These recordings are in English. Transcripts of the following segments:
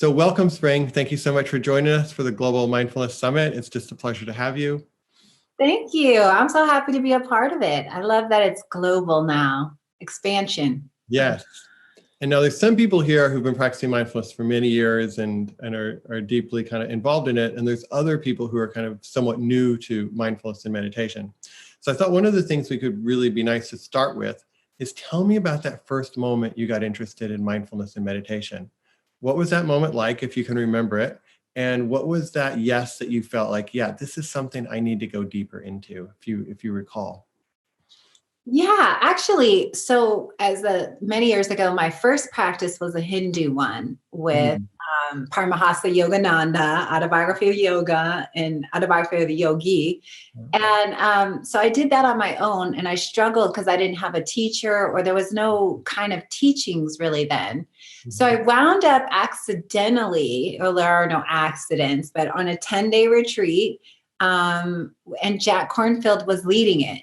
So welcome, Spring. Thank you so much for joining us for the Global Mindfulness Summit. It's just a pleasure to have you. Thank you. I'm so happy to be a part of it. I love that it's global now. Expansion. Yes. And now there's some people here who've been practicing mindfulness for many years and are deeply kind of involved in it. And there's other people who are kind of somewhat new to mindfulness and meditation. So I thought one of the things we could really be nice to start with is tell me about that first moment you got interested in mindfulness and meditation. What was that moment like, if you can remember it? And what was that yes that you felt like, yeah, this is something I need to go deeper into, if you recall? Yeah, actually, so many years ago, my first practice was a Hindu one with Mm. Paramahansa Yogananda, Autobiography of Yoga and Autobiography of the Yogi. And so I did that on my own, and I struggled because I didn't have a teacher or there was no kind of teachings really then. So I wound up accidentally, or there are no accidents, but on a 10-day retreat, and Jack Cornfield was leading it.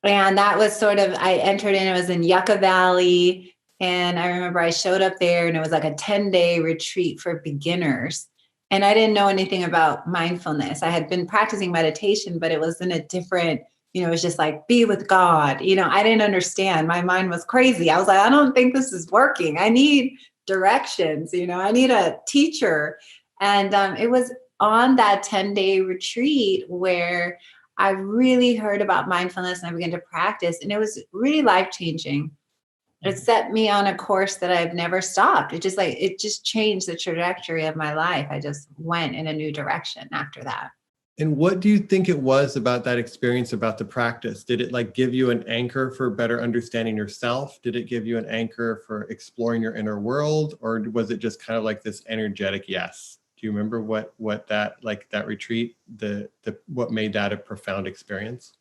And that was sort of, I entered in, it was in Yucca Valley. And I remember I showed up there and it was like a 10-day retreat for beginners. And I didn't know anything about mindfulness. I had been practicing meditation, but it was in a different, it was just like, be with God. I didn't understand. My mind was crazy. I was like, I don't think this is working. I need directions. I need a teacher. And it was on that 10-day retreat where I really heard about mindfulness and I began to practice, and it was really life-changing. It set me on a course that I've never stopped. It just changed the trajectory of my life. I just went in a new direction after that. And what do you think it was about that experience, about the practice? Did it give you an anchor for better understanding yourself? Did it give you an anchor for exploring your inner world? Or was it just kind of like this energetic yes? Do you remember what that retreat, what made that a profound experience?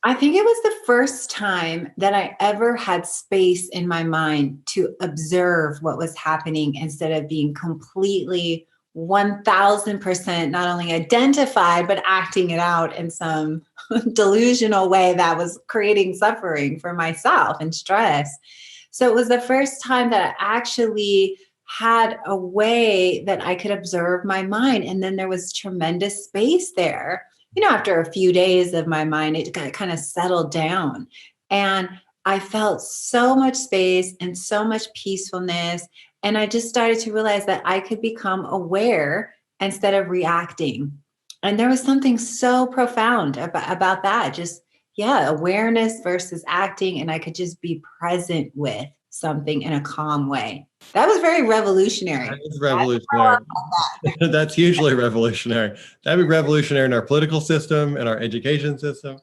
I think it was the first time that I ever had space in my mind to observe what was happening instead of being completely 1000% not only identified, but acting it out in some delusional way that was creating suffering for myself and stress. So it was the first time that I actually had a way that I could observe my mind. And then there was tremendous space there. After a few days of my mind, it kind of settled down. And I felt so much space and so much peacefulness. And I just started to realize that I could become aware instead of reacting. And there was something so profound about that. Just, awareness versus acting. And I could just be present with something in a calm way. That was very revolutionary. That is revolutionary. That's hugely revolutionary. That'd be revolutionary in our political system and our education system.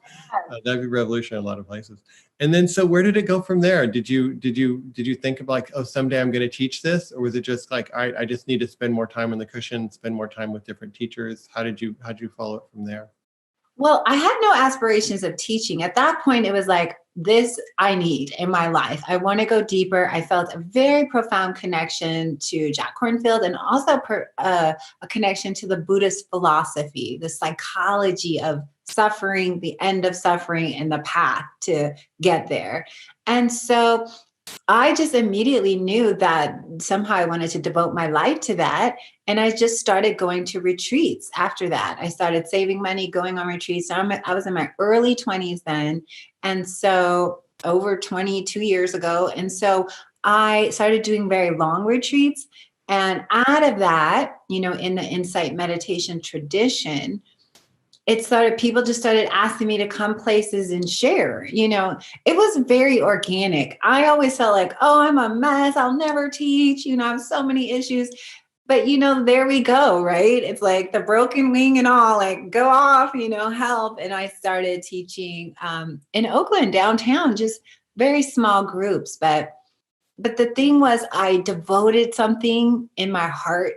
That'd be revolutionary in a lot of places. And then, so where did it go from there? Did you think of oh, someday I'm going to teach this, or was it just like, all right, I just need to spend more time on the cushion, spend more time with different teachers? How did you follow it from there? Well, I had no aspirations of teaching. At that point, it was like, this I need in my life. I want to go deeper. I felt a very profound connection to Jack Cornfield, and also a connection to the Buddhist philosophy, the psychology of suffering, the end of suffering, and the path to get there. And so I just immediately knew that somehow I wanted to devote my life to that. And I just started going to retreats after that. I started saving money, going on retreats. I was in my early 20s then. And so over 22 years ago. And so I started doing very long retreats. And out of that, in the insight meditation tradition, people just started asking me to come places and share. It was very organic. I always felt like, oh, I'm a mess. I'll never teach. I have so many issues. But, there we go, right? It's like the broken wing and all, like, go off, help. And I started teaching in Oakland, downtown, just very small groups. But the thing was, I devoted something in my heart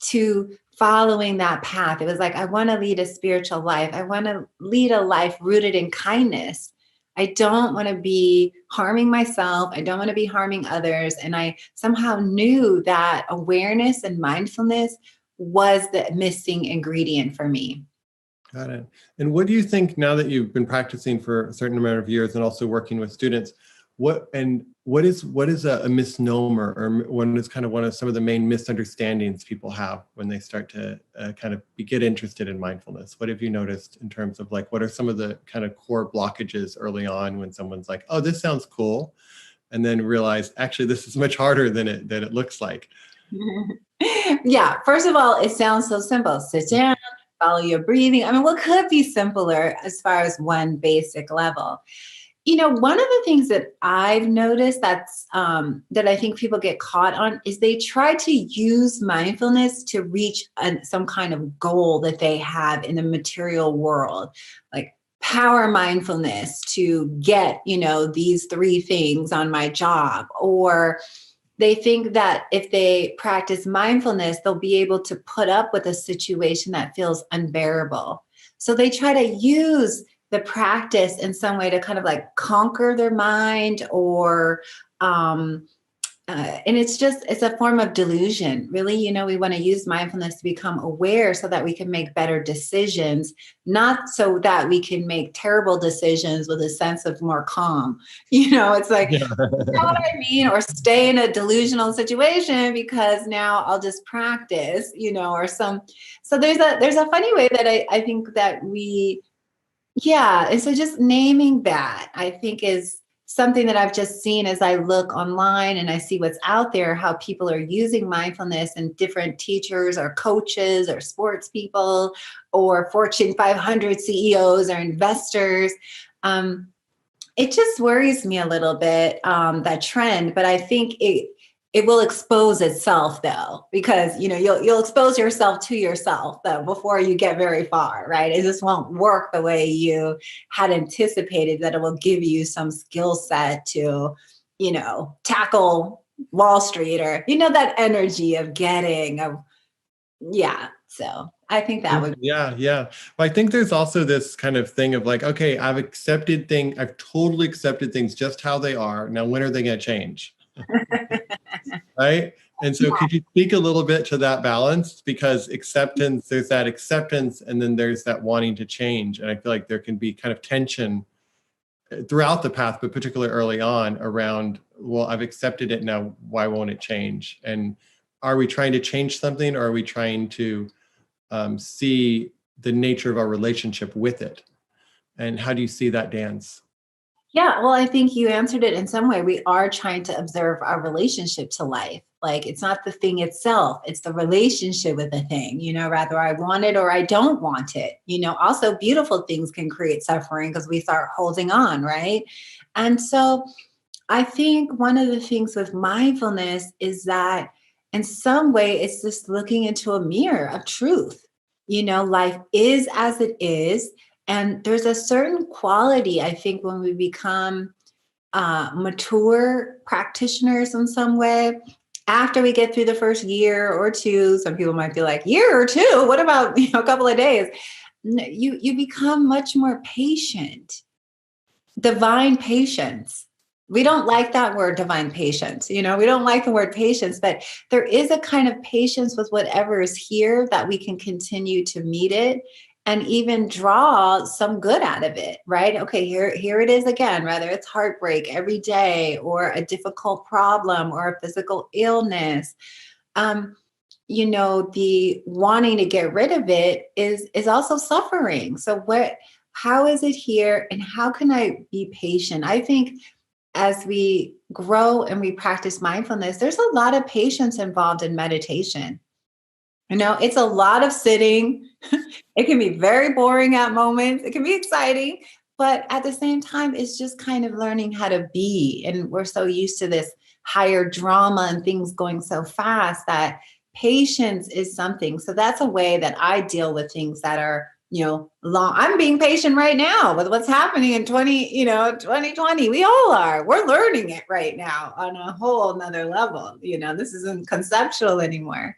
to following that path. It was like, I want to lead a spiritual life. I want to lead a life rooted in kindness. I don't want to be harming myself. I don't want to be harming others. And I somehow knew that awareness and mindfulness was the missing ingredient for me. Got it. And what do you think, now that you've been practicing for a certain amount of years and also working with students, What is a misnomer, or what is kind of some of the main misunderstandings people have when they start to kind of get interested in mindfulness? What have you noticed in terms of like, what are some of the kind of core blockages early on when someone's like, oh, this sounds cool, and then realize actually this is much harder than it looks like? Yeah, first of all, it sounds so simple. Sit down, follow your breathing. I mean, what could be simpler as far as one basic level? One of the things that I've noticed that I think people get caught on is they try to use mindfulness to reach some kind of goal that they have in the material world, like power mindfulness to get, these three things on my job, or they think that if they practice mindfulness, they'll be able to put up with a situation that feels unbearable. So they try to use the practice in some way to kind of like conquer their mind, or and it's a form of delusion, really. We want to use mindfulness to become aware so that we can make better decisions, not so that we can make terrible decisions with a sense of more calm. It's like, Yeah. you know what I mean? Or stay in a delusional situation because now I'll just practice, or so there's a funny way that I think that yeah. And so just naming that, I think, is something that I've just seen as I look online and I see what's out there, how people are using mindfulness, and different teachers or coaches or sports people or Fortune 500 CEOs or investors. It just worries me a little bit, that trend, but I think it will expose itself, though, because you'll expose yourself to yourself, though, before you get very far, right? It just won't work the way you had anticipated, that it will give you some skill set to tackle Wall Street, or that energy of getting yeah. So I think that would Yeah. But I think there's also this kind of thing of like, okay, I've totally accepted things just how they are. Now, when are they going to change? Right? And so could you speak a little bit to that balance? Because there's that acceptance, and then there's that wanting to change. And I feel like there can be kind of tension throughout the path, but particularly early on, around, well, I've accepted it now, why won't it change? And are we trying to change something, or are we trying to see the nature of our relationship with it? And how do you see that dance? Yeah, well, I think you answered it in some way. We are trying to observe our relationship to life. Like, it's not the thing itself, it's the relationship with the thing, rather I want it or I don't want it. Also, beautiful things can create suffering because we start holding on, right? And so I think one of the things with mindfulness is that in some way it's just looking into a mirror of truth. Life is as it is. And there's a certain quality, I think, when we become mature practitioners in some way, after we get through the first year or two. Some people might be like, year or two, what about a couple of days? You become much more patient. Divine patience. We don't like that word, divine patience. We don't like the word patience, but there is a kind of patience with whatever is here, that we can continue to meet it and even draw some good out of it, right? Okay, here it is again, whether it's heartbreak every day, or a difficult problem, or a physical illness. The wanting to get rid of it is also suffering. So how is it here, and how can I be patient? I think as we grow and we practice mindfulness, there's a lot of patience involved in meditation. It's a lot of sitting. It can be very boring at moments. It can be exciting, but at the same time, it's just kind of learning how to be. And we're so used to this higher drama and things going so fast, that patience is something. So that's a way that I deal with things that are, long. I'm being patient right now with what's happening in 2020. We all are. We're learning it right now on a whole nother level. This isn't conceptual anymore.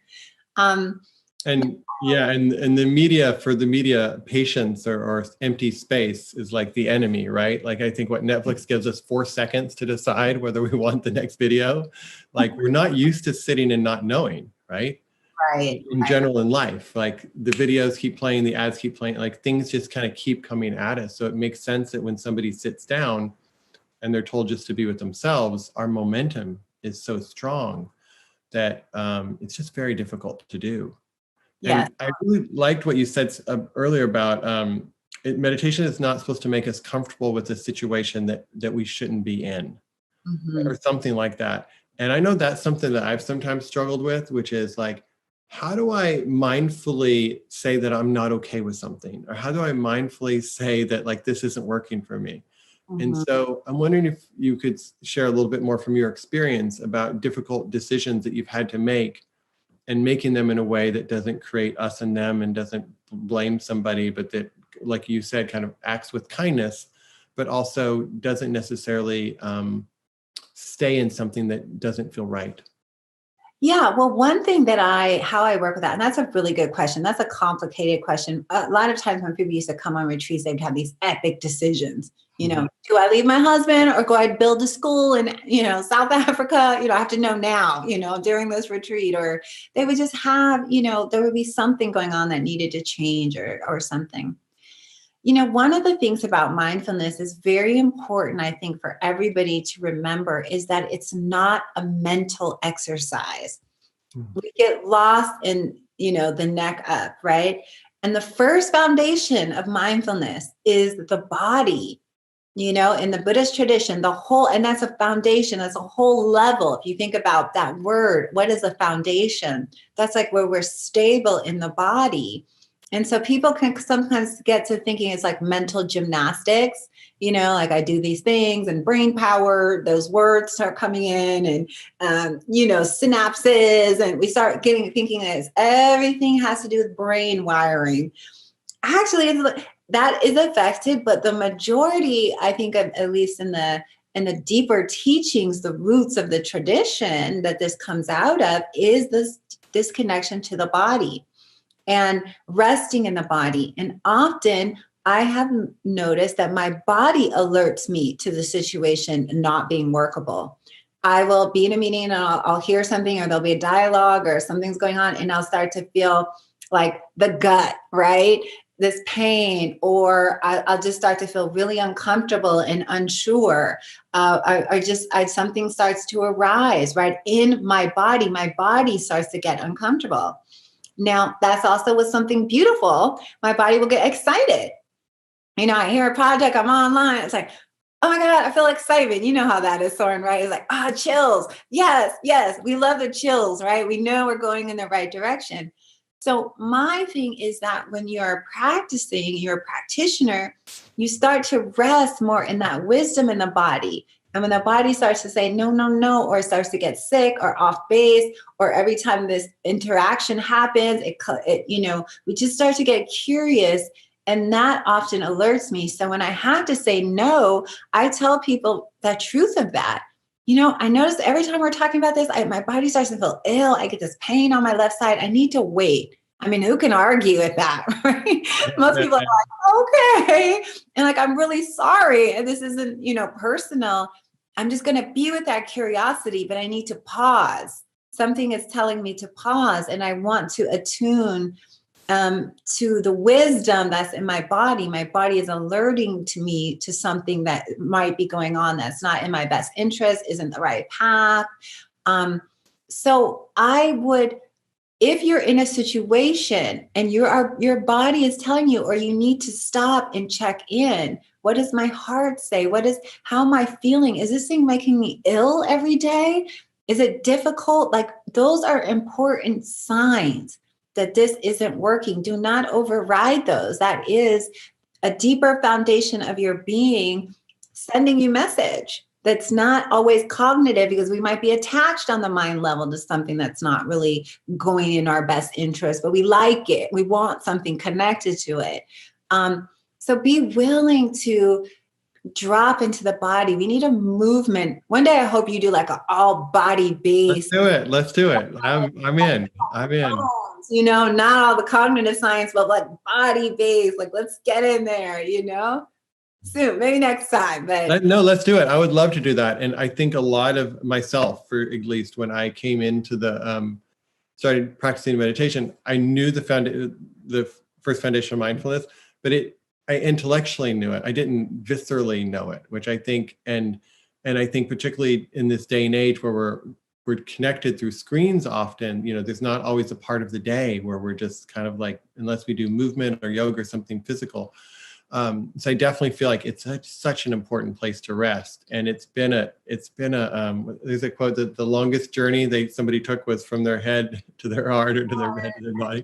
And yeah, and the media, patience or empty space is like the enemy, right? Like, I think what Netflix gives us 4 seconds to decide whether we want the next video. Like, we're not used to sitting and not knowing, right? Right. In general in life, like the videos keep playing, the ads keep playing, like things just kind of keep coming at us. So it makes sense that when somebody sits down, and they're told just to be with themselves, our momentum is so strong that it's just very difficult to do. Yeah. And I really liked what you said earlier about meditation is not supposed to make us comfortable with a situation that we shouldn't be in, Mm-hmm. or something like that. And I know that's something that I've sometimes struggled with, which is like, how do I mindfully say that I'm not okay with something? Or how do I mindfully say that like this isn't working for me? And Mm-hmm. so I'm wondering if you could share a little bit more from your experience about difficult decisions that you've had to make, and making them in a way that doesn't create us and them and doesn't blame somebody, but that, like you said, kind of acts with kindness, but also doesn't necessarily stay in something that doesn't feel right. Yeah, well, one thing that how I work with that, and that's a really good question. That's a complicated question. A lot of times when people used to come on retreats, they'd have these epic decisions. Mhm. Do I leave my husband or go I build a school in, South Africa? I have to know now, during this retreat, or they would just have, there would be something going on that needed to change or something. One of the things about mindfulness is very important, I think, for everybody to remember is that it's not a mental exercise. Mhm. We get lost in, the neck up, right? And the first foundation of mindfulness is the body. In the Buddhist tradition, and that's a foundation, that's a whole level. If you think about that word, what is a foundation? That's like where we're stable in the body. And so people can sometimes get to thinking it's like mental gymnastics, like I do these things and brain power, those words start coming in and, synapses. And we start thinking as everything has to do with brain wiring. Actually, that is affected, but the majority, I think, at least in the deeper teachings, the roots of the tradition that this comes out of is this connection to the body and resting in the body. And often I have noticed that my body alerts me to the situation not being workable. I will be in a meeting and I'll hear something, or there'll be a dialogue or something's going on, and I'll start to feel like the gut, right? This pain, or I'll just start to feel really uncomfortable and unsure. Something starts to arise right in my body. My body starts to get uncomfortable. Now, that's also with something beautiful. My body will get excited. I hear a project, I'm online. It's like, oh my God, I feel excitement. You know how that is, Soren, right? It's like, chills. Yes, yes. We love the chills, right? We know we're going in the right direction. So my thing is that when you're practicing, you're a practitioner, you start to rest more in that wisdom in the body. And when the body starts to say, no, no, no, or starts to get sick or off base, or every time this interaction happens, we just start to get curious. And that often alerts me. So when I have to say no, I tell people the truth of that. I notice every time we're talking about this, my body starts to feel ill. I get this pain on my left side. I need to wait. I mean, who can argue with that, right? Most people are like, okay. And like, I'm really sorry. And this isn't, personal. I'm just going to be with that curiosity, but I need to pause. Something is telling me to pause, and I want to attune to the wisdom that's in my body. My body is alerting to me to something that might be going on that's not in my best interest, isn't the right path. So I would, if you're in a situation and your body is telling you, or you need to stop and check in. What does my heart say? How am I feeling? Is this thing making me ill every day? Is it difficult? Like, those are important signs that this isn't working. Do not override those. That is a deeper foundation of your being sending you message. That's not always cognitive, because we might be attached on the mind level to something that's not really going in our best interest, but we like it. We want something connected to it. So be willing to drop into the body. We need a movement. One day, I hope you do like an all body Let's base. do it. Let's do it. I'm in. I'm in. Not all the cognitive science, but like body based. Like, let's get in there, soon, maybe next time. But No, let's do it. I would love to do that. And I think a lot of myself, for at least when I came into started practicing meditation, I knew the first foundation of mindfulness, but I intellectually knew it. I didn't viscerally know it, which I think, and I think particularly in this day and age where we're connected through screens often, there's not always a part of the day where we're just kind of like, unless we do movement or yoga or something physical. So I definitely feel like it's such an important place to rest. And it's been a there's a quote that the longest journey somebody took was from their head to their heart, or to their head to their body.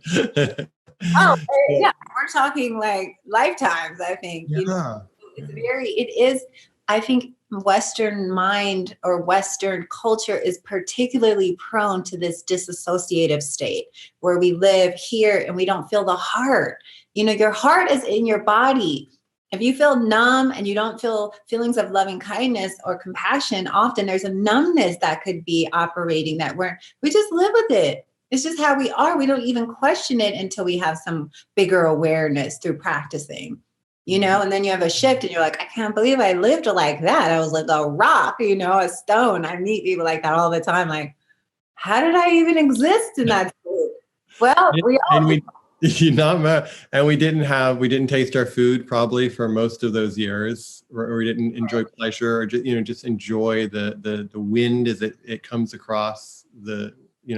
Oh, yeah, we're talking like lifetimes, I think. Yeah. It is, I think Western mind or Western culture is particularly prone to this disassociative state where we live here and we don't feel the heart. Your heart is in your body. If you feel numb and you don't feel feelings of loving kindness or compassion, often there's a numbness that could be operating that we just live with it. It's just how we are. We don't even question it until we have some bigger awareness through practicing, and then you have a shift and you're like, I can't believe I lived like that. I was like a rock, a stone. I meet people like that all the time. Like, how did I even exist in that state? Well, we all and we didn't taste our food probably for most of those years, or we didn't enjoy pleasure, or just enjoy the wind as it comes across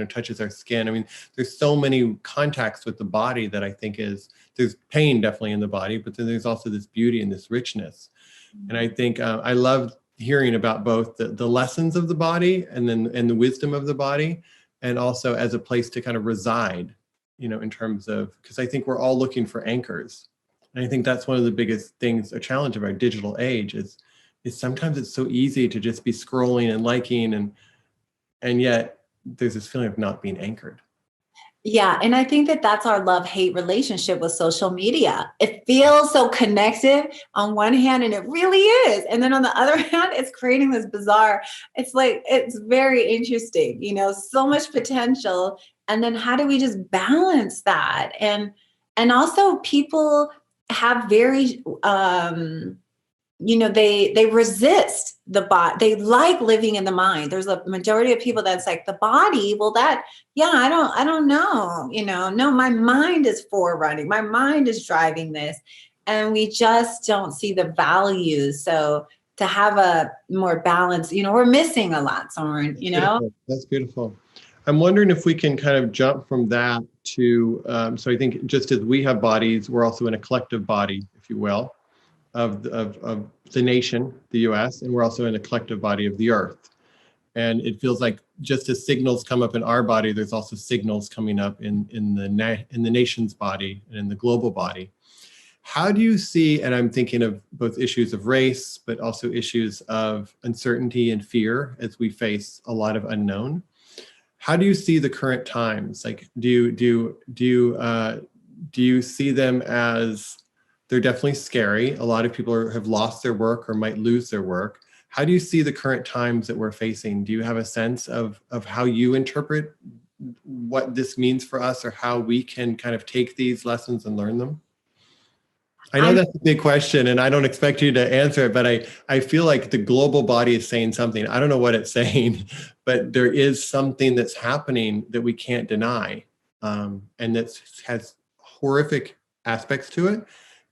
touches our skin. I mean, there's so many contacts with the body that I think there's pain definitely in the body, but then there's also this beauty and this richness. And I think I love hearing about both the lessons of the body and the wisdom of the body, and also as a place to kind of reside, in terms of, because I think we're all looking for anchors. And I think that's one of the biggest things, a challenge of our digital age is sometimes it's so easy to just be scrolling and liking, and yet there's this feeling of not being anchored. Yeah. And I think that that's our love-hate relationship with social media. It feels so connected on one hand, and it really is. And then on the other hand, it's creating this bizarre, it's very interesting, so much potential. And then how do we just balance that? And also people have very, they resist the body. They like living in the mind. There's a majority of people that's like the body. Well, I don't know, no, my mind is forerunning. My mind is driving this. And we just don't see the values. So to have a more balance, we're missing a lot, Soren, That's beautiful. I'm wondering if we can kind of jump from that to, so I think just as we have bodies, we're also in a collective body, if you will, of the nation, the US, and we're also in a collective body of the earth. And it feels like just as signals come up in our body, there's also signals coming up in the nation's body and in the global body. How do you see, and I'm thinking of both issues of race, but also issues of uncertainty and fear as we face a lot of unknown. How do you see the current times? Like, do you see them as, they're definitely scary. A lot of people have lost their work or might lose their work. How do you see the current times that we're facing? Do you have a sense of how you interpret what this means for us, or how we can kind of take these lessons and learn them? I know that's a big question, and I don't expect you to answer it, but I feel like the global body is saying something. I don't know what it's saying, but there is something that's happening that we can't deny, and that has horrific aspects to it,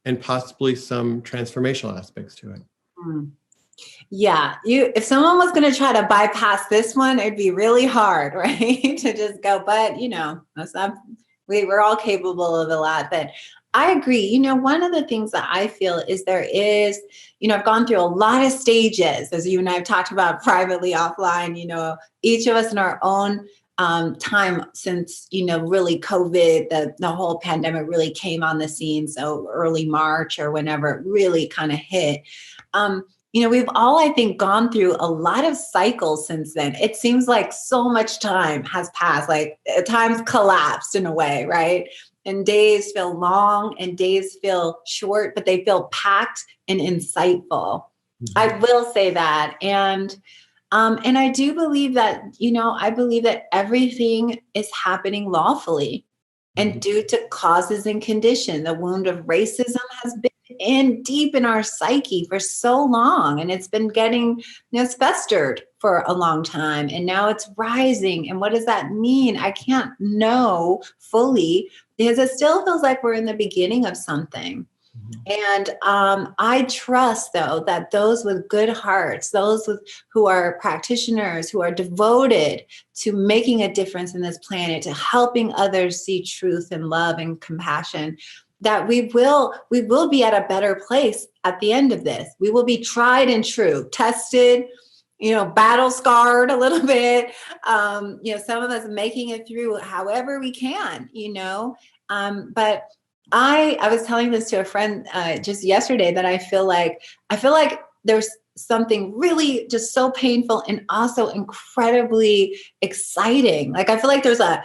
and possibly some transformational aspects to it. Yeah, if someone was going to try to bypass this one, it'd be really hard, right? To just go, but that's not, we're all capable of a lot. But I agree. One of the things that I feel is there is, I've gone through a lot of stages, as you and I have talked about privately, offline, each of us in our own time since, really COVID, the whole pandemic really came on the scene. So early March or whenever it really kind of hit. We've all, I think, gone through a lot of cycles since then. It seems like so much time has passed, like time's collapsed in a way, right? And days feel long and days feel short, but they feel packed and insightful. Mm-hmm. I will say that. And I do believe that, I believe that everything is happening lawfully and due to causes and condition. The wound of racism has been deep in our psyche for so long, and it's been getting, it's festered for a long time, and now it's rising. And what does that mean? I can't know fully, because it still feels like we're in the beginning of something. And I trust, though, that those with good hearts, who are practitioners, who are devoted to making a difference in this planet, to helping others see truth and love and compassion, that we will be at a better place at the end of this. We will be tried and true, tested, battle scarred a little bit. Some of us making it through however we can. But I was telling this to a friend just yesterday, that I feel like there's something really just so painful and also incredibly exciting. Like, I feel like there's a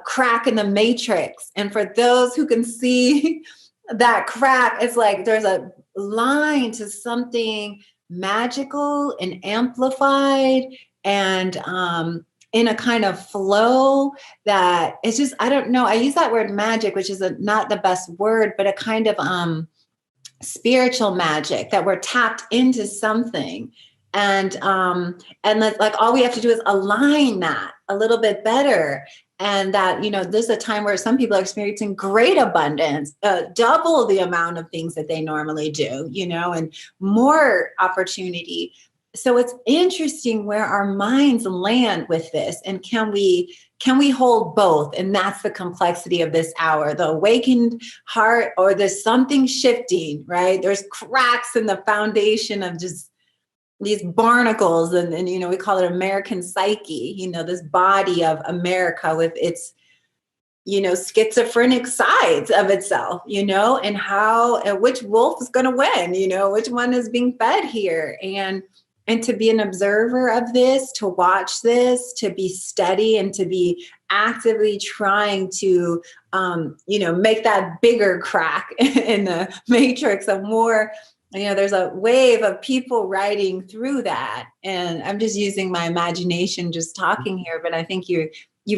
crack in the matrix, and for those who can see that crack, it's like there's a line to something magical and amplified, and in a kind of flow that it's just, I don't know. I use that word magic, which is not the best word, but a kind of spiritual magic, that we're tapped into something. And like all we have to do is align that a little bit better. And that, this is a time where some people are experiencing great abundance, double the amount of things that they normally do, and more opportunity. So it's interesting where our minds land with this, and can we hold both? And that's the complexity of this hour, the awakened heart, or there's something shifting, right? There's cracks in the foundation of just these barnacles, and we call it American psyche, this body of America with its schizophrenic sides of itself, and which wolf is going to win, which one is being fed here. And to be an observer of this, to watch this, to be steady, and to be actively trying to, make that bigger crack in the matrix of more. There's a wave of people riding through that. And I'm just using my imagination just talking here, but I think you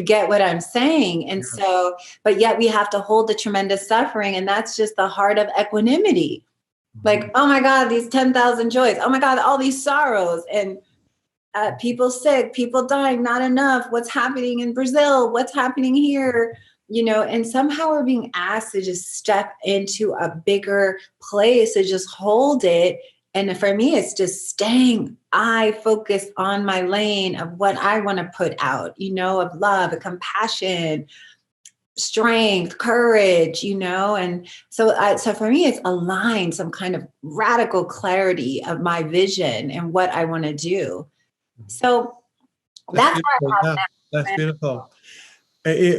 get what I'm saying. And so, but yet we have to hold the tremendous suffering. And that's just the heart of equanimity. Like, oh my God, these 10,000 joys. Oh my God, all these sorrows, and people sick, people dying, not enough. What's happening in Brazil? What's happening here? And somehow we're being asked to just step into a bigger place, to just hold it. And for me, it's just staying eye focused on my lane of what I want to put out, of love, of compassion, strength, courage, and so for me, it's aligned some kind of radical clarity of my vision and what I want to do. So that's where I'm at. That's beautiful.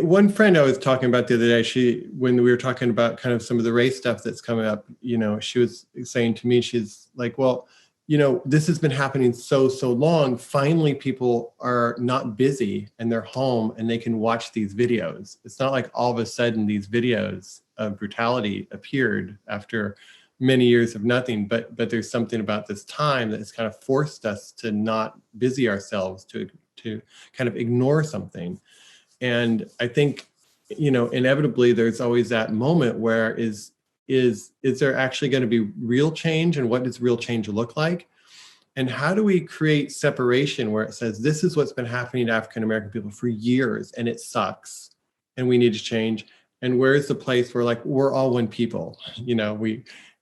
One friend I was talking about the other day, when we were talking about kind of some of the race stuff that's coming up, she was saying to me, she's like, well, this has been happening so long. Finally, people are not busy and they're home and they can watch these videos. It's not like all of a sudden these videos of brutality appeared after many years of nothing, but there's something about this time that has kind of forced us to not busy ourselves, to kind of ignore something. And I think, inevitably there's always that moment where is there actually going to be real change, and what does real change look like? And how do we create separation where it says, this is what's been happening to African American people for years and it sucks and we need to change? And where's the place where, like, we're all one people,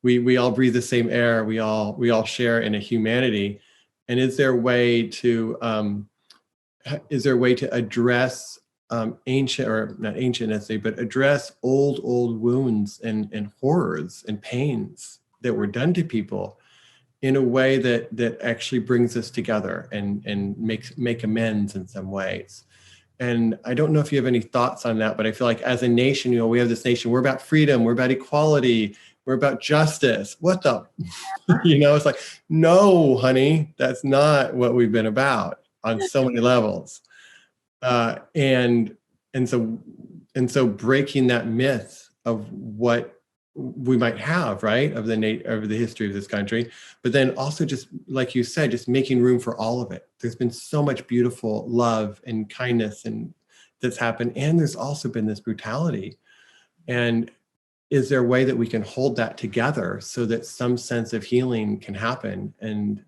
we all breathe the same air, we all share in a humanity? And is there a way to address ancient, or not ancient necessarily, but address old wounds and horrors and pains that were done to people in a way that actually brings us together and make amends in some ways? And I don't know if you have any thoughts on that, but I feel like as a nation, we have this nation, we're about freedom, we're about equality, we're about justice. What the, it's like, no, honey, that's not what we've been about on so many levels. And so breaking that myth of what we might have, right, of the history of this country, but then also, just like you said, just making room for all of it. There's been so much beautiful love and kindness and that's happened, and there's also been this brutality. And is there a way that we can hold that together so that some sense of healing can happen? And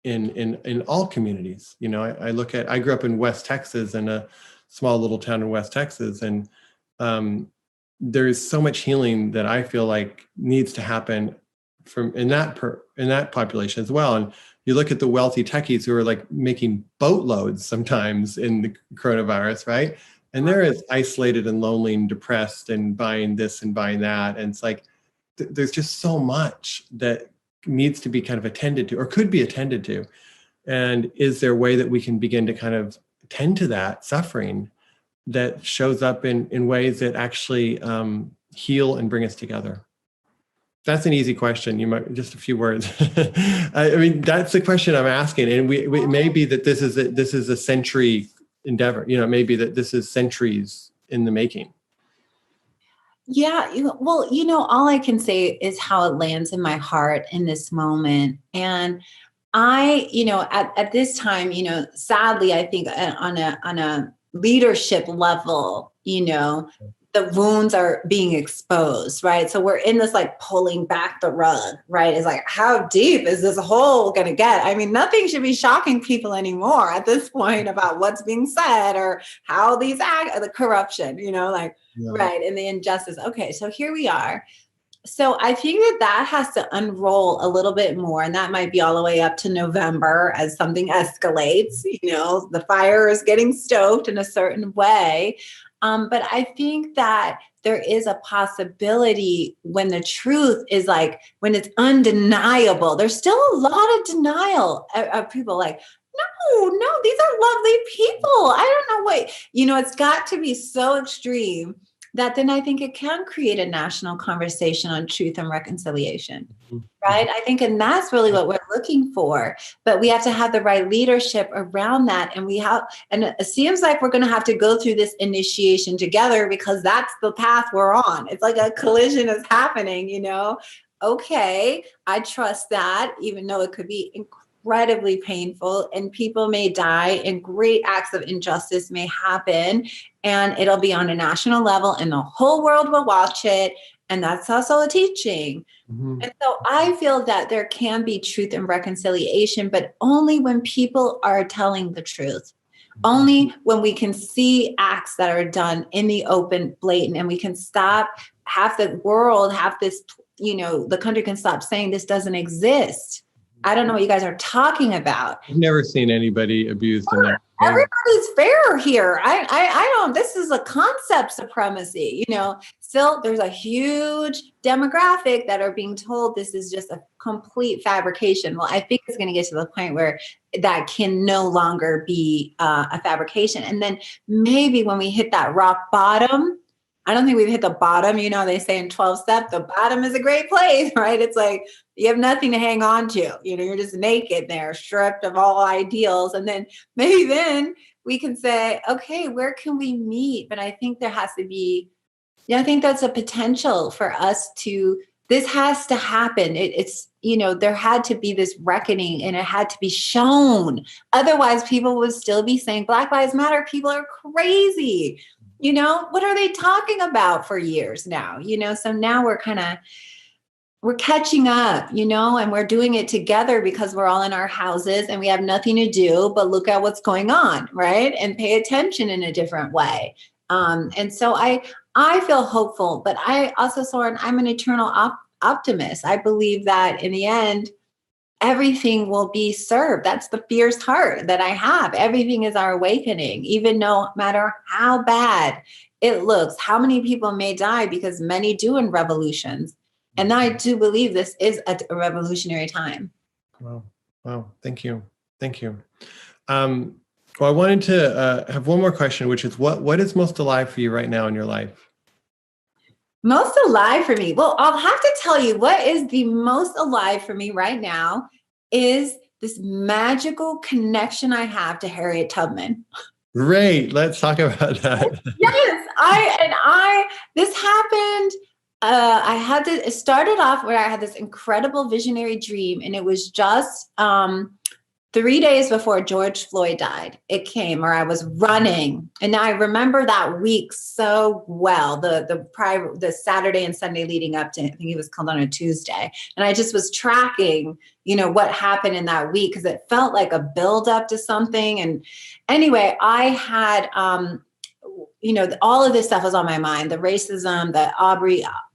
in all communities, I grew up in West Texas, in a small little town in West Texas, and there's so much healing that I feel like needs to happen from in that population as well. And you look at the wealthy techies who are like making boatloads sometimes in the coronavirus, right? And they're as isolated and lonely and depressed and buying this and buying that. And it's like, there's just so much that needs to be kind of attended to or could be attended to. And is there a way that we can begin to kind of tend to that suffering that shows up in ways that actually heal and bring us together? That's an easy question. You might just a few words. I mean, that's the question I'm asking, and it may be that this is a century endeavor. You know, it may be that this is centuries in the making. Yeah, well, all I can say is how it lands in my heart in this moment. And I, at this time, sadly, I think on a leadership level, the wounds are being exposed, right? So we're in this like pulling back the rug, right? It's like, how deep is this hole going to get? I mean, nothing should be shocking people anymore at this point about what's being said or how these the corruption, Yeah. right? And the injustice. Okay, so here we are. So I think that has to unroll a little bit more, and that might be all the way up to November as something escalates. The fire is getting stoked in a certain way. But I think that there is a possibility when the truth is like, when it's undeniable, there's still a lot of denial of people like, no, these are lovely people. I don't know what, it's got to be so extreme that then I think it can create a national conversation on truth and reconciliation, right? I think, and that's really what we're looking for, but we have to have the right leadership around that. And and it seems like we're going to have to go through this initiation together because that's the path we're on. It's like a collision is happening, Okay, I trust that, even though it could be incredibly painful and people may die and great acts of injustice may happen, and it'll be on a national level and the whole world will watch it. And that's also a teaching. Mm-hmm. And so I feel that there can be truth and reconciliation, but only when people are telling the truth. Only when we can see acts that are done in the open, blatant, and we can stop, half the world, half this, the country can stop saying this doesn't exist. I don't know what you guys are talking about. I've never seen anybody abused in that. Everybody's fair here. I don't, this is a concept supremacy, still there's a huge demographic that are being told this is just a complete fabrication. Well, I think it's going to get to the point where that can no longer be a fabrication. And then maybe when we hit that rock bottom, I don't think we've hit the bottom. They say in 12 step, the bottom is a great place, right? It's like you have nothing to hang on to. You're just naked there, stripped of all ideals. And then maybe then we can say, okay, where can we meet? But I think there has to be, I think that's a potential for us to, this has to happen. It's, there had to be this reckoning and it had to be shown. Otherwise, people would still be saying Black Lives Matter. People are crazy. What are they talking about for years now? So now we're catching up, and we're doing it together because we're all in our houses and we have nothing to do but look at what's going on, right? And pay attention in a different way. And so I feel hopeful, but I also, Soren, I'm an eternal optimist. I believe that in the end, everything will be served. That's the fierce heart that I have. Everything is our awakening, even no matter how bad it looks, how many people may die, because many do in revolutions. And I do believe this is a revolutionary time. Wow. Thank you. Well, I wanted to have one more question, which is what is most alive for you right now in your life? Most alive for me. Well, I'll have to tell you what is the most alive for me right now is this magical connection I have to Harriet Tubman. Great. Let's talk about that. Yes. This happened. It started off where I had this incredible visionary dream, and it was just 3 days before George Floyd died. It came, or I was running, and I remember that week so well. The Saturday and Sunday leading up to, I think it was called on a Tuesday, and I just was tracking, what happened in that week because it felt like a build up to something. And anyway, I had all of this stuff was on my mind, the racism, the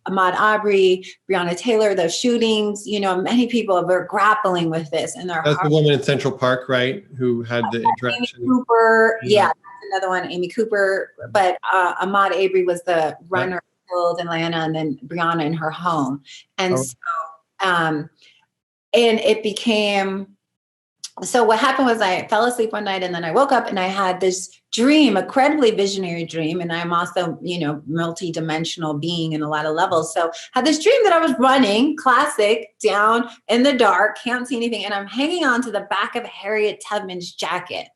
Ahmaud Arbery, Breonna Taylor, those shootings, many people were grappling with this in their That's heart. the woman in Central Park, right? Who had the interaction. Amy Cooper. Yeah, that's another one, Amy Cooper. But Ahmaud Arbery was the runner killed in Atlanta, and then Breonna in her home. And so, and it became, so what happened was I fell asleep one night and then I woke up and I had this dream, a incredibly visionary dream. And I'm also, multi-dimensional being in a lot of levels. So I had this dream that I was running, classic, down in the dark, can't see anything. And I'm hanging on to the back of Harriet Tubman's jacket.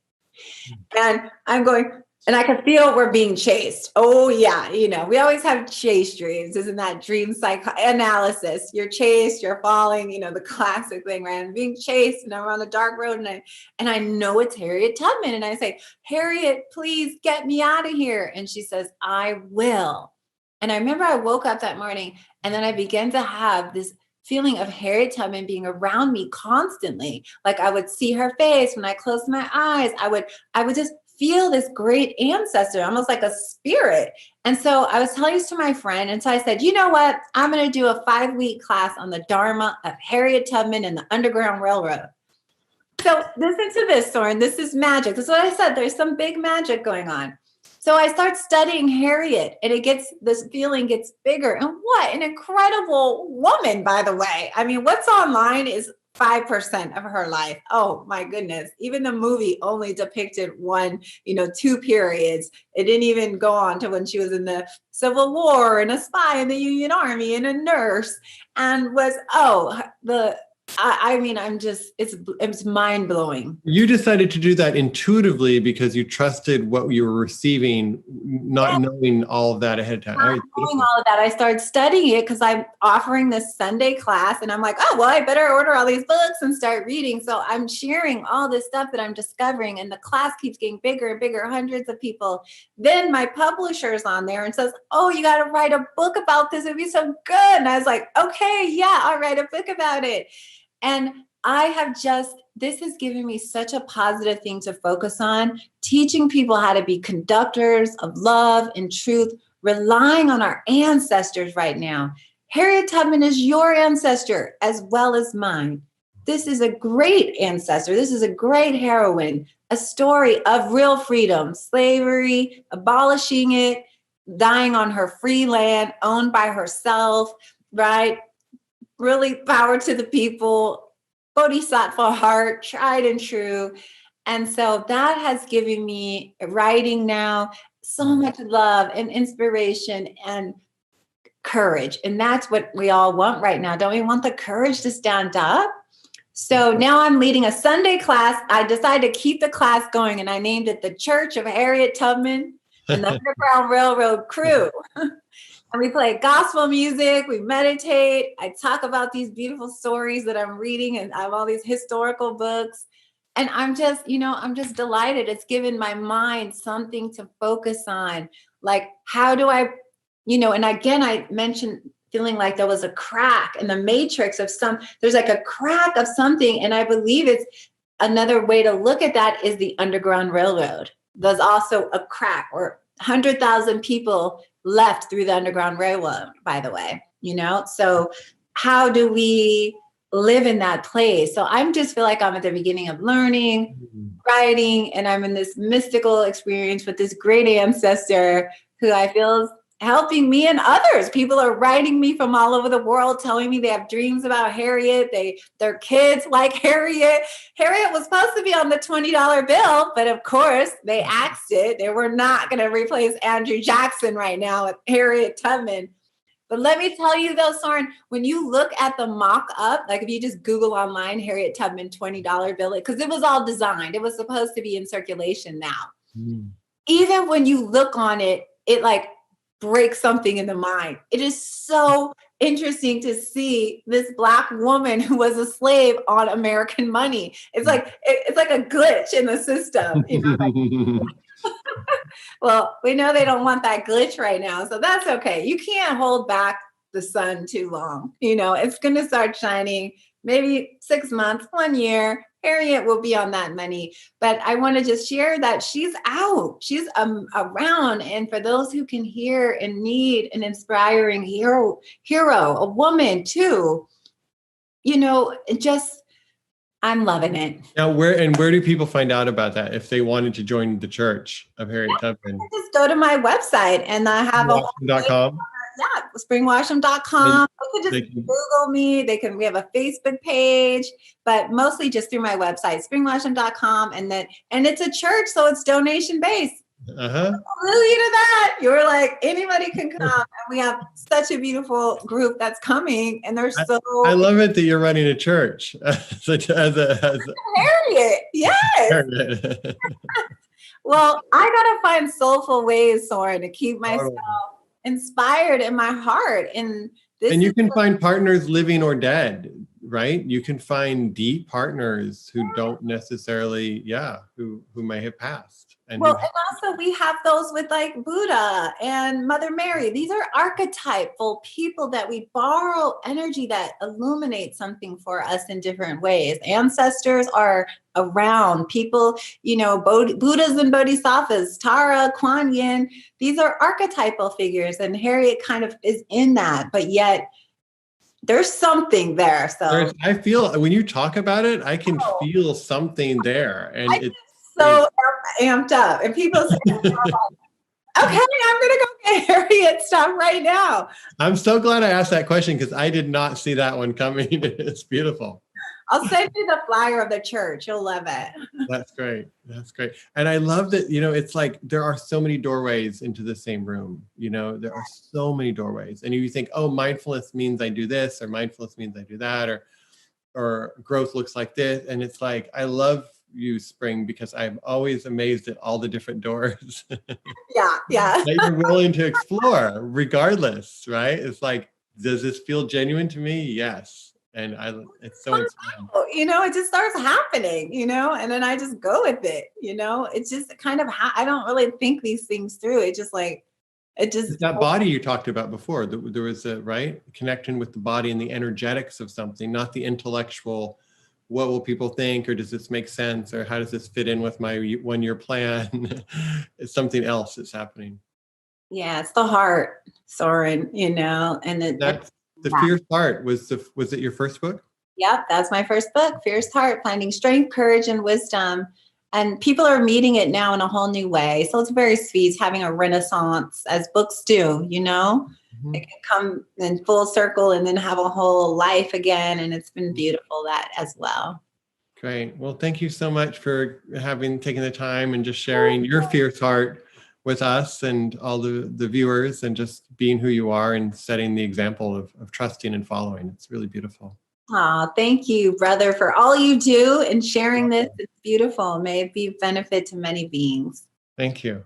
And I'm going, and I can feel we're being chased. Oh yeah. We always have chase dreams. Isn't that dream psychoanalysis? You're chased, you're falling, the classic thing, right? I'm being chased and I'm on a dark road and I know it's Harriet Tubman. And I say, Harriet, please get me out of here. And she says, I will. And I remember I woke up that morning and then I began to have this feeling of Harriet Tubman being around me constantly. Like I would see her face when I closed my eyes. I would just feel this great ancestor, almost like a spirit. And so I was telling this to my friend. And so I said, you know what? I'm going to do a 5-week class on the Dharma of Harriet Tubman and the Underground Railroad. So listen to this, Soren. This is magic. This is what I said. There's some big magic going on. So I start studying Harriet and this feeling gets bigger. And what an incredible woman, by the way. I mean, what's online is 5% of her life. Oh my goodness. Even the movie only depicted 2 periods. It didn't even go on to when she was in the Civil War and a spy in the Union Army and a nurse and it's mind blowing. You decided to do that intuitively because you trusted what you were receiving, not knowing all of that ahead of time. Not knowing all of that, I started studying it because I'm offering this Sunday class and I'm like, oh, well, I better order all these books and start reading. So I'm sharing all this stuff that I'm discovering and the class keeps getting bigger and bigger, hundreds of people. Then my publisher's on there and says, oh, you got to write a book about this. It'd be so good. And I was like, okay, yeah, I'll write a book about it. And this has given me such a positive thing to focus on, teaching people how to be conductors of love and truth, relying on our ancestors right now. Harriet Tubman is your ancestor as well as mine. This is a great ancestor. This is a great heroine, a story of real freedom, slavery, abolishing it, dying on her free land, owned by herself, right? Really power to the people, bodhisattva heart, tried and true. And so that has given me writing now so much love and inspiration and courage. And that's what we all want right now. Don't we want the courage to stand up? So now I'm leading a Sunday class. I decided to keep the class going and I named it the Church of Harriet Tubman and the Underground Railroad Crew. And we play gospel music, we meditate. I talk about these beautiful stories that I'm reading and I have all these historical books. And I'm just delighted. It's given my mind something to focus on. Like, how do I, and again, I mentioned feeling like there was a crack in the matrix of there's like a crack of something. And I believe it's another way to look at that is the Underground Railroad. There's also a crack or 100,000 people left through the Underground Railroad, by the way, so how do we live in that place? So I'm just feel like I'm at the beginning of learning, writing, and I'm in this mystical experience with this great ancestor who I feel is helping me and others. People are writing me from all over the world, telling me they have dreams about Harriet. Their kids like Harriet. Harriet was supposed to be on the $20 bill, but of course they axed it. They were not going to replace Andrew Jackson right now with Harriet Tubman. But let me tell you though, Soren, when you look at the mock-up, like if you just Google online Harriet Tubman $20 bill, because it was all designed. It was supposed to be in circulation now. Even when you look on it, it like break something in the mind. It is so interesting to see this Black woman who was a slave on American money. It's like a glitch in the system. Well, we know they don't want that glitch right now, so that's okay. You can't hold back the sun too long. It's going to start shining. maybe 6 months, 1 year, Harriet will be on that money. But I want to just share that she's out, she's around. And for those who can hear and need an inspiring hero, a woman too, just, I'm loving it. Now, where do people find out about that if they wanted to join the Church of Harriet Tubman? Just go to my website and I have Washam.com. Yeah, springwasham.com. They could just Google me. We have a Facebook page, but mostly just through my website, springwasham.com. And it's a church, so it's donation based. Hallelujah to that. You're like, anybody can come. And we have such a beautiful group that's coming. And they're so. I love it that you're running a church. Harriet. Yes. Harriet. Well, I got to find soulful ways, Soren, to keep myself inspired in my heart. And you can find partners living or dead, right? You can find deep partners who don't necessarily, who may have passed. And also we have those with like Buddha and Mother Mary. These are archetypal people that we borrow energy that illuminates something for us in different ways. Ancestors are around. People, Buddhas and Bodhisattvas, Tara, Kuan Yin, these are archetypal figures, and Harriet kind of is in that, but yet there's something there. So I feel when you talk about it, I can feel something there. And it's so amped up. And people say, okay, I'm going to go get Harriet stuff right now. I'm so glad I asked that question because I did not see that one coming. It's beautiful. I'll send you the flyer of the church. You'll love it. That's great. That's great. And I love that, it's like there are so many doorways into the same room. There are so many doorways. And you think, oh, mindfulness means I do this, or mindfulness means I do that, or growth looks like this. And it's like, I love you, Spring, because I'm always amazed at all the different doors yeah that you're willing to explore regardless, right? It's like, does this feel genuine to me? Yes. And it's so inspiring. It just starts happening, and then I just go with it. It's just kind of I don't really think these things through. It's just like it's that body you talked about before. There was a connection with the body and the energetics of something, not the intellectual. What will people think, or does this make sense, or how does this fit in with my 1-year plan? It's something else that's happening. Yeah, it's the heart, Soren. And that's the Fierce Heart. Was it your first book? Yep, that's my first book, Fierce Heart: Finding Strength, Courage, and Wisdom. And people are meeting it now in a whole new way. So it's very sweet. It's having a renaissance, as books do. Mm-hmm. It can come in full circle and then have a whole life again. And it's been beautiful, that as well. Great. Well, thank you so much for taking the time and just sharing your Fierce Heart with us and all the viewers, and just being who you are and setting the example of trusting and following. It's really beautiful. Oh, thank you, brother, for all you do and sharing this. It's beautiful. May it be benefit to many beings. Thank you.